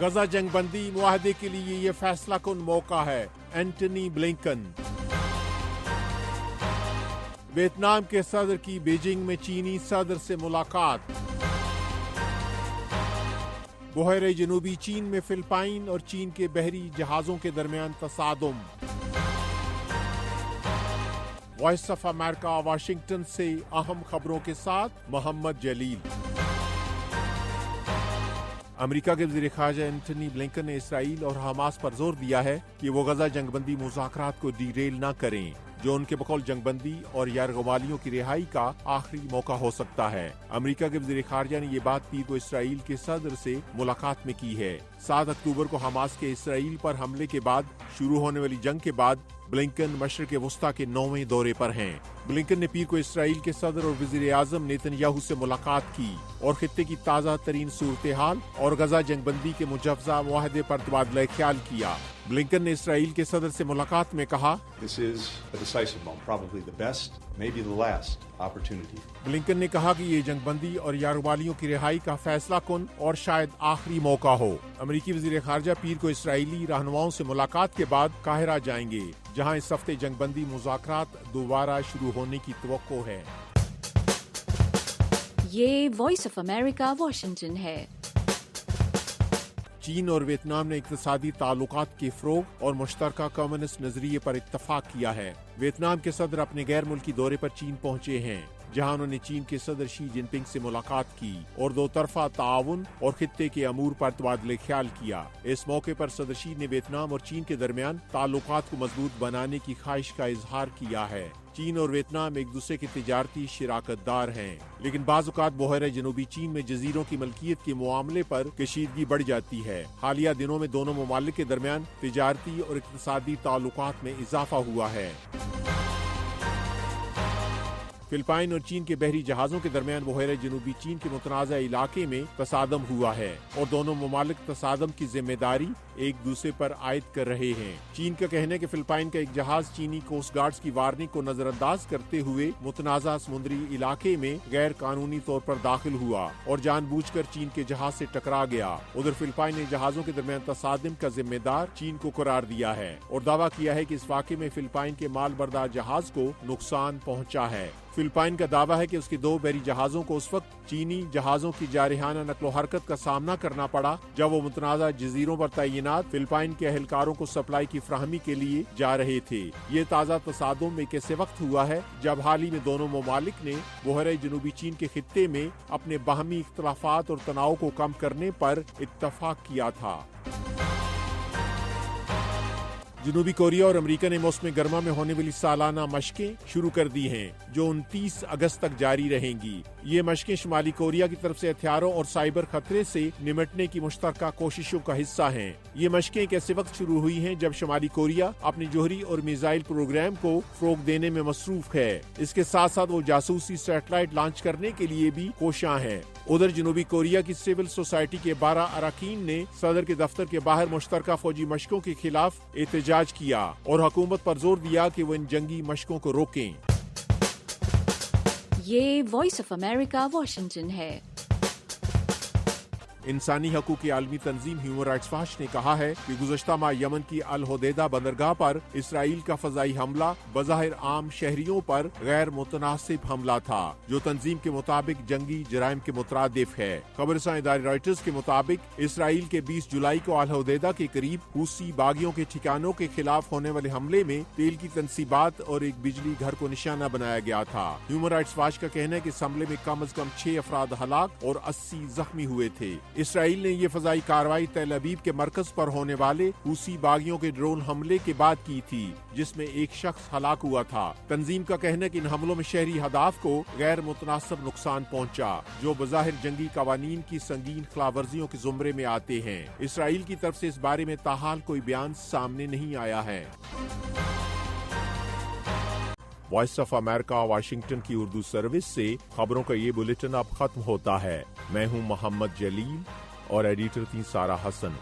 गजा जंग बंदी मुआहदे के लिए ये फैसला कुन मौका है, एंटनी ब्लिंकन। वियतनाम के सदर की बीजिंग में चीनी सदर से मुलाकात। बहरे जनूबी चीन में फिलिपाइन और चीन के बहरी जहाजों के दरमियान तसादुम। वॉइस ऑफ अमेरिका वाशिंगटन से अहम खबरों के साथ मोहम्मद जलील। अमेरिका के वज़ीर ख़ारजा एंटनी ब्लिंकन ने इसराइल और हमास पर जोर दिया है कि वो गजा जंगबंदी मुज़ाकरात को डीरेल न करें, जो उनके बकौल जंगबंदी और यरगमालियों की रिहाई का आखिरी मौका हो सकता है। अमेरिका के वज़ीर ख़ारजा ने ये बात पीर को इसराइल के सदर से मुलाकात में की है। 7 अक्टूबर को हमास के इसराइल पर हमले के बाद शुरू होने वाली जंग के बाद ब्लिंकन मशरिक़ वस्ता के 9वें दौरे पर हैं। ब्लिंकन ने पीर को इसराइल के सदर और वज़ीर आज़म नेतन्याहू से मुलाकात की और खित्ते की ताज़ा तरीन सूरत हाल और गजा जंगबंदी के मुजव्वज़ा मुआहदे पर तबादला ख्याल किया। ब्लिंकन ने इसराइल के सदर से मुलाकात में कहा, This is a decisive moment, probably the best, maybe the last opportunity. Blinken ने कहा कि ये जंगबंदी और यारवालियों की रिहाई का फैसला कुन और शायद आखिरी मौका हो। अमेरिकी वज़ीर ख़ारजा पीर को इसराइली रहनुमाओं से मुलाकात के बाद काहिरा जाएंगे, जहां इस हफ्ते जंगबंदी मुज़ाकरात दोबारा शुरू होने की तवक्को है। ये वॉइस ऑफ अमेरिका वाशिंगटन है। चीन और वियतनाम ने इक़्तिसादी ताल्लुकात के फ़रोग़ और मुश्तरका कम्युनिस्ट नज़रिए पर इत्तफ़ाक़ किया है। वियतनाम के सदर अपने गैर मुल्की दौरे पर चीन पहुंचे हैं, जहां उन्होंने चीन के सदर शी जिनपिंग से मुलाकात की और दो तरफा ताउन और खित्ते के अमूर पर तबादले ख्याल किया। इस मौके पर सदर शी ने वियतनाम और चीन के दरमियान ताल्लुकात को मजबूत बनाने की ख्वाहिश का इजहार किया है। चीन और वियतनाम एक दूसरे के तिजारती शिराकतदार हैं, लेकिन बाज़ औक़ात बहरे जनूबी चीन में जजीरों की मलकियत के मामले पर कशीदगी बढ़ जाती है। हालिया दिनों में दोनों ममालिक के दरमियान तिजारती और इक़्तिसादी ताल्लुकात में इजाफा हुआ है। फिलिपाइन और चीन के बहरी जहाजों के दरमियान बहरे जनूबी चीन के मुतनाज़ा इलाके में तसादम हुआ है और दोनों ममालिक तसादम की जिम्मेदारी एक दूसरे पर आयद कर रहे हैं। चीन का कहना है कि फिलिपाइन का एक जहाज चीनी कोस्ट गार्ड्स की वार्निंग को नजरअंदाज करते हुए मुतनाज़ा समुद्री इलाके में गैर कानूनी तौर पर दाखिल हुआ और जानबूझकर चीन के जहाज से टकरा गया। उधर फिलिपाइन ने जहाजों के दरमियान तसादम का जिम्मेदार चीन को करार दिया है और दावा किया है कि इस वाक़े में फिलिपाइन के माल बरदार जहाज को नुकसान पहुँचा है। फिलिपाइन का दावा है कि उसके 2 बहरी जहाजों को उस वक्त चीनी जहाजों की जारहाना नकलो हरकत का सामना करना पड़ा जब वो मुतनाज़ा जजीरों पर तैनात फिलिपाइन के अहलकारों को सप्लाई की फ्राहमी के लिए जा रहे थे। ये ताज़ा तसादुम एक ऐसे वक्त हुआ है जब हाल ही में दोनों ममालिक ने बहरे जनूबी चीन के खित्ते में अपने बाहमी इख्तलाफात और तनाव को कम करने पर इत्तफाक किया था। जनूबी कोरिया और अमेरिका ने मौसम गर्मा में होने वाली सालाना मशकें शुरू कर दी हैं, जो 29 अगस्त तक जारी रहेंगी। ये मशकें शुमाली कोरिया की तरफ से हथियारों और साइबर खतरे से निमटने की मुश्तरका कोशिशों का हिस्सा हैं। ये मशकें एक ऐसे वक्त शुरू हुई हैं जब शुमाली कोरिया अपने जोहरी और मिसाइल प्रोग्राम को फरोग देने में मसरूफ है। इसके साथ साथ वो जासूसी सैटेलाइट लॉन्च करने के लिए भी कोशां है। उधर जनूबी कोरिया की सिविल सोसाइटी के 12 अरकान ने सदर के दफ्तर के बाहर मुश्तरका फौजी मशकों के खिलाफ एहतजाज किया और हुकूमत पर जोर दिया कि वो इन जंगी मशकों को रोकें। ये वॉइस ऑफ अमेरिका वाशिंगटन है। इंसानी हकूक़ की आलमी तंजीम ह्यूमन राइट्स वॉच ने कहा है कि गुज़श्ता माह यमन की अल हुदैदा बंदरगाह पर इसराइल का फ़ज़ाई हमला बज़ाहिर आम शहरियों पर गैर मुतनासिब हमला था, जो तंजीम के मुताबिक जंगी जराइम के मुतरादिफ है। खबरसां इदारे रॉयटर्स के मुताबिक इसराइल के 20 जुलाई को अल हुदैदा के करीब हूसी बागियों के ठिकानों के खिलाफ होने वाले हमले में तेल की तनसीबात और एक बिजली घर को निशाना बनाया गया था। ह्यूमन राइट्स वॉच का कहना है कि इस हमले में कम अज कम 6 अफराद हलाक और 80 जख्मी हुए थे। इसराइल ने ये फजाई कार्रवाई तेल अवीव के मरकज पर होने वाले हूसी बागियों के ड्रोन हमले के बाद की थी, जिसमें एक शख्स हलाक हुआ था। तंजीम का कहना है कि इन हमलों में शहरी हदाफ को गैर मुतनासिब नुकसान पहुंचा, जो बज़ाहिर जंगी कवानीन की संगीन खिलाफवर्जियों के जुमरे में आते हैं। इसराइल की तरफ से इस बारे में ताहाल कोई बयान सामने नहीं आया है। वॉइस ऑफ अमेरिका वाशिंगटन की उर्दू सर्विस से खबरों का ये बुलेटिन अब खत्म होता है। मैं हूं मोहम्मद जलील और एडिटर थी सारा हसन।